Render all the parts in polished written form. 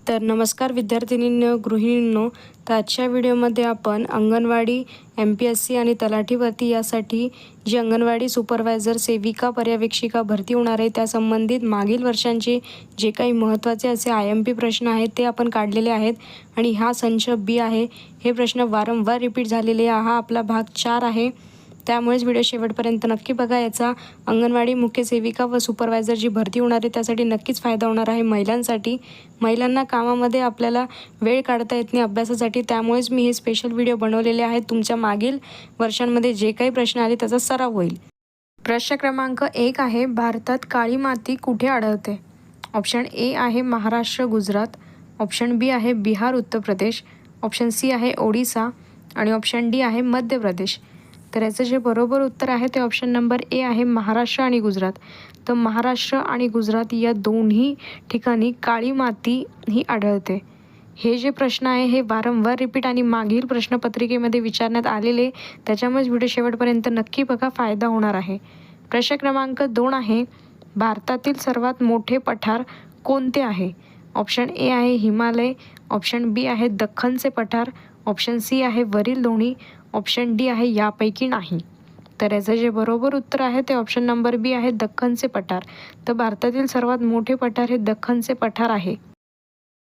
तर नमस्कार विद्यार्थिनींनो, गृहिणींनो. तर आजच्या व्हिडिओमध्ये आपण अंगणवाडी MPSC आणि तलाठी भरती यासाठी जी अंगणवाडी सुपरवायझर, सेविका, पर्यवेक्षिका भरती होणार आहे त्या संबंधित मागील वर्षांचे जे काही महत्त्वाचे असे IMP प्रश्न आहेत ते आपण काढलेले आहेत. आणि हा संच B आहे. हे प्रश्न वारंवार रिपीट झालेले हा आपला भाग 4 आहे. त्यामुळेच व्हिडिओ शेवटपर्यंत नक्की बघा. याचा अंगणवाडी मुख्य सेविका व सुपरवायझर जी भरती होणार आहे त्यासाठी नक्कीच फायदा होणार आहे. महिलांना कामामध्ये आपल्याला वेळ काढता येत नाही अभ्यासासाठी, त्यामुळेच मी हे स्पेशल व्हिडिओ बनवलेले आहेत. तुमच्या मागील वर्षांमध्ये जे काही प्रश्न आले त्याचा सराव होईल. प्रश्न क्रमांक 1 आहे, भारतात काळी माती कुठे आढळते? ऑप्शन A आहे महाराष्ट्र, गुजरात. ऑप्शन B आहे बिहार, उत्तर प्रदेश. ऑप्शन C आहे ओडिसा आणि ऑप्शन D आहे मध्य प्रदेश. तर याचं जे बरोबर उत्तर आहे ते ऑप्शन नंबर A आहे महाराष्ट्र आणि गुजरात. तर महाराष्ट्र आणि गुजरात या दोन्ही ठिकाणी काळी माती ही आढळते. हे जे प्रश्न आहे हे वारंवार रिपीट आणि मागील प्रश्नपत्रिकेमध्ये विचारण्यात आलेले, त्याच्यामुळेच व्हिडिओ शेवटपर्यंत नक्की बघा, फायदा होणार आहे. प्रश्न क्रमांक 2 आहे, भारतातील सर्वात मोठे पठार कोणते आहे? ऑप्शन A आहे हिमालय. ऑप्शन B आहे दख्खनचे पठार. ऑप्शन C आहे वरील दोन्ही. ऑप्शन D आहे यापैकी नाही. तर याचं जे बरोबर उत्तर आहे ते ऑप्शन नंबर B आहे दख्खनचे पठार. तर भारतातील सर्वात मोठे पठार हे दख्खनचे पठार आहे.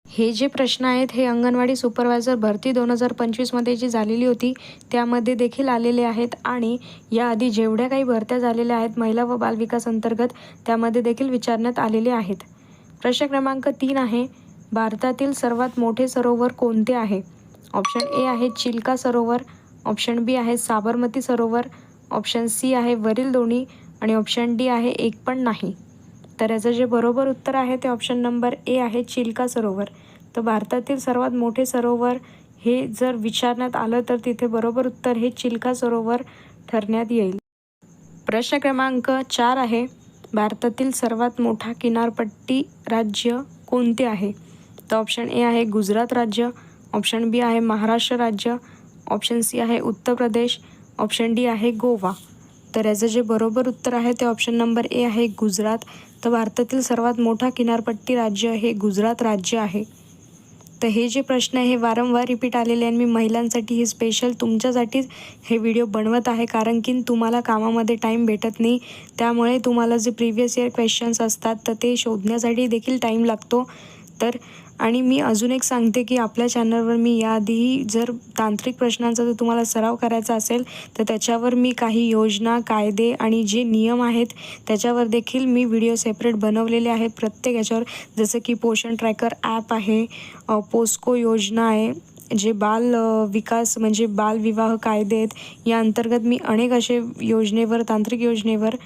हे जे प्रश्न आहेत हे अंगणवाडी सुपरवायझर भरती 2025मध्ये जी झालेली होती त्यामध्ये देखील आलेले आहेत आणि याआधी जेवढ्या काही भरत्या झालेल्या आहेत महिला व बालविकास अंतर्गत त्यामध्ये देखील विचारण्यात आलेले आहेत. प्रश्न क्रमांक 3 आहे, भारतातील सर्वात मोठे सरोवर कोणते आहे? ऑप्शन A आहे चिल्का सरोवर. ऑप्शन B आहे साबरमती सरोवर. ऑप्शन C आहे वरील दोन्ही आणि ऑप्शन D आहे एक पण नाही. तर याचं जे बरोबर उत्तर आहे ते ऑप्शन नंबर A आहे चिल्का सरोवर. तर भारतातील सर्वात मोठे सरोवर हे जर विचारण्यात आलं तर तिथे बरोबर उत्तर हे चिल्का सरोवर ठरण्यात येईल. प्रश्न क्रमांक 4 आहे, भारतातील सर्वात मोठा किनारपट्टी राज्य कोणते आहे? तर ऑप्शन A आहे गुजरात राज्य. ऑप्शन B आहे महाराष्ट्र राज्य. ऑप्शन C आहे उत्तर प्रदेश. ऑप्शन D आहे गोवा. तर याचं जे बरोबर उत्तर आहे ते ऑप्शन नंबर A आहे गुजरात. तर भारतातील सर्वात मोठा किनारपट्टी राज्य हे गुजरात राज्य आहे. तर हे जे प्रश्न आहे हे वारंवार रिपीट आलेले आणि मी महिलांसाठी हे स्पेशल तुमच्यासाठीच हे व्हिडिओ बनवत आहे, कारण की तुम्हाला कामामध्ये टाईम भेटत नाही. त्यामुळे तुम्हाला जे प्रिव्हियस इयर क्वेश्चन्स असतात तर ते शोधण्यासाठी देखील टाईम लागतो. तर आणि मी अजून एक सांगते की आपल्या चॅनलवर मी याआधीही जर तांत्रिक प्रश्नांचा जर तुम्हाला सराव करायचा असेल तर त्याच्यावर मी काही योजना, कायदे आणि जे नियम आहेत त्याच्यावर देखील मी व्हिडिओ सेपरेट बनवलेले आहेत प्रत्येक याच्यावर. जसं की पोषण ट्रॅकर ॲप आहे, पोस्को योजना आहे, जे बाल विकास म्हणजे बालविवाह कायदे आहेत, या अंतर्गत मी अनेक असे योजनेवर, तांत्रिक योजनेवर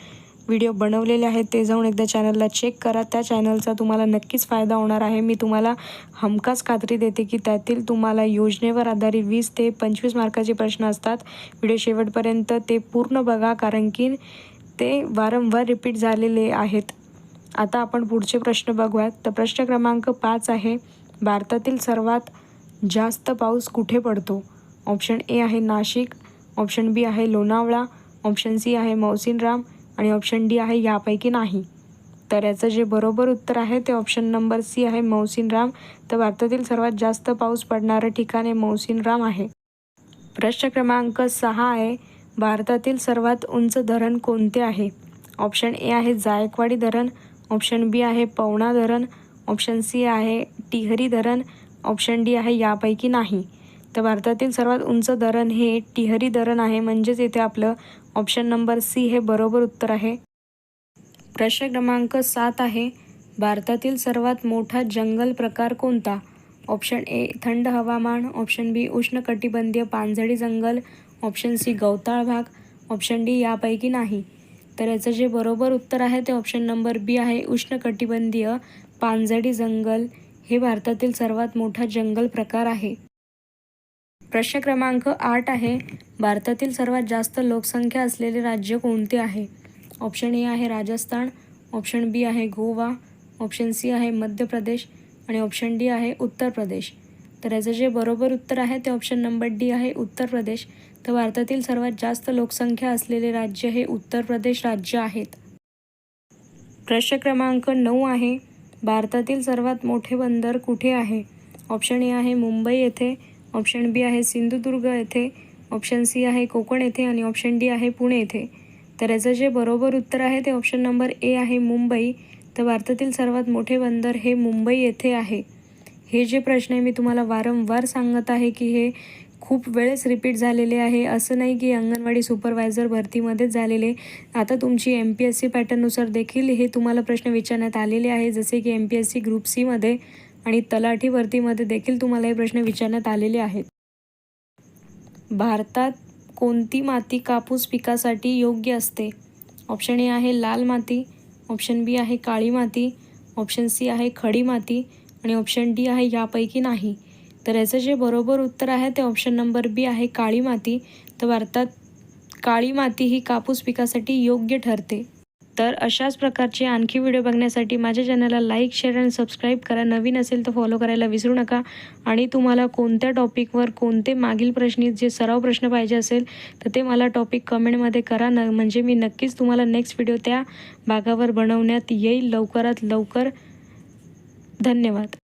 व्हिडिओ बनवलेले आहेत. ते जाऊन एकदा चॅनलला चेक करा. त्या चॅनलचा तुम्हाला नक्कीच फायदा होणार आहे. मी तुम्हाला हमखास खात्री देते की त्यातील तुम्हाला योजनेवर आधारित 20 ते 25 मार्काचे प्रश्न असतात. व्हिडिओ शेवटपर्यंत ते पूर्ण बघा, कारण की ते वारंवार रिपीट झालेले आहेत. आता आपण पुढचे प्रश्न बघूयात. तर प्रश्न क्रमांक 5 आहे, भारतातील सर्वात जास्त पाऊस कुठे पडतो? ऑप्शन A आहे नाशिक. ऑप्शन B आहे लोणावळा. ऑप्शन C आहे मौसिनराम आणि ऑप्शन D आहे यापैकी नाही. तर याचं जे बरोबर उत्तर आहे ते ऑप्शन नंबर C आहे मौसिनराम. तर भारतातील सर्वात जास्त पाऊस पडणारं ठिकाण हे मौसिनराम आहे. प्रश्न क्रमांक 6 आहे, भारतातील सर्वात उंच धरण कोणते आहे? ऑप्शन A आहे जायकवाडी धरण. ऑप्शन B आहे पवना धरण. ऑप्शन C आहे टिहरी धरण. ऑप्शन D आहे यापैकी नाही. तर भारतातील सर्वात उंच धरण हे टिहरी धरण आहे, म्हणजेच इथे आपलं ऑप्शन नंबर C हे बरोबर उत्तर आहे. प्रश्न क्रमांक 7 आहे, भारतातील सर्वात मोठा जंगल प्रकार कोणता? ऑप्शन A थंड हवामान. ऑप्शन B उष्णकटिबंधीय पानझडी जंगल. ऑप्शन C गवताळ भाग. ऑप्शन D यापैकी नाही. तर याचं जे बरोबर उत्तर आहे ते ऑप्शन नंबर B आहे उष्णकटिबंधीय पानझडी जंगल हे भारतातील सर्वात मोठा जंगल प्रकार आहे. प्रश्न क्रमांक 8 आहे, भारतातील सर्वात जास्त लोकसंख्या असलेले राज्य कोणते आहे? ऑप्शन A आहे राजस्थान. ऑप्शन B आहे गोवा. ऑप्शन C आहे मध्य प्रदेश आणि ऑप्शन D आहे उत्तर प्रदेश. तर याचं जे बरोबर उत्तर आहे ते ऑप्शन नंबर D आहे उत्तर प्रदेश. तर भारतातील सर्वात जास्त लोकसंख्या असलेले राज्य हे उत्तर प्रदेश राज्य आहेत. प्रश्न क्रमांक 9 आहे, भारतातील सर्वात मोठे बंदर कुठे आहे? ऑप्शन ए आहे मुंबई येथे, ऑप्शन बी आहे सिंधुदुर्ग येथे, ऑप्शन सी आहे कोकण येथे आणि ऑप्शन डी आहे पुणे येथे. तर याचं जे बरोबर उत्तर आहे ते ऑप्शन नंबर ए आहे मुंबई. तर भारतातील सर्वात मोठे बंदर हे मुंबई येथे आहे. हे जे प्रश्न आहे मी तुम्हाला वारंवार सांगत आहे की हे खूप वेळेस रिपीट झालेले आहे. असं नाही की अंगणवाडी सुपरवायझर भरतीमध्येच झालेले. आता तुमची MPSC पॅटर्ननुसार देखील हे तुम्हाला प्रश्न विचारण्यात आलेले आहे. जसे की MPSC ग्रुप सी मध्ये आणि तलाठी भरतीमध्ये देखील तुम्हाला हे प्रश्न विचारण्यात आलेले आहेत. भारतात कोणती माती कापूस पिकासाठी योग्य असते? ऑप्शन ए आहे लाल माती, ऑप्शन बी आहे काळी माती, ऑप्शन सी आहे खडी माती आणि ऑप्शन डी आहे यापैकी नाही. तर याचं जे बरोबर उत्तर आहे ते ऑप्शन नंबर बी आहे काळी माती. तर भारतात काळी माती ही कापूस पिकासाठी योग्य ठरते. तर अशाच प्रकारचे आणखी व्हिडिओ बघण्यासाठी माझ्या चॅनलला लाईक, शेअर आणि सबस्क्राईब करा. नवीन असेल तर फॉलो करायला विसरू नका. आणि तुम्हाला कोणत्या टॉपिकवर कोणते मागील प्रश्न जे सराव प्रश्न पाहिजे असेल तर ते मला टॉपिक कमेंटमध्ये करा म्हणजे मी नक्कीच तुम्हाला नेक्स्ट व्हिडिओ त्या भागावर बनवण्यात येईल लवकरात लवकर. धन्यवाद.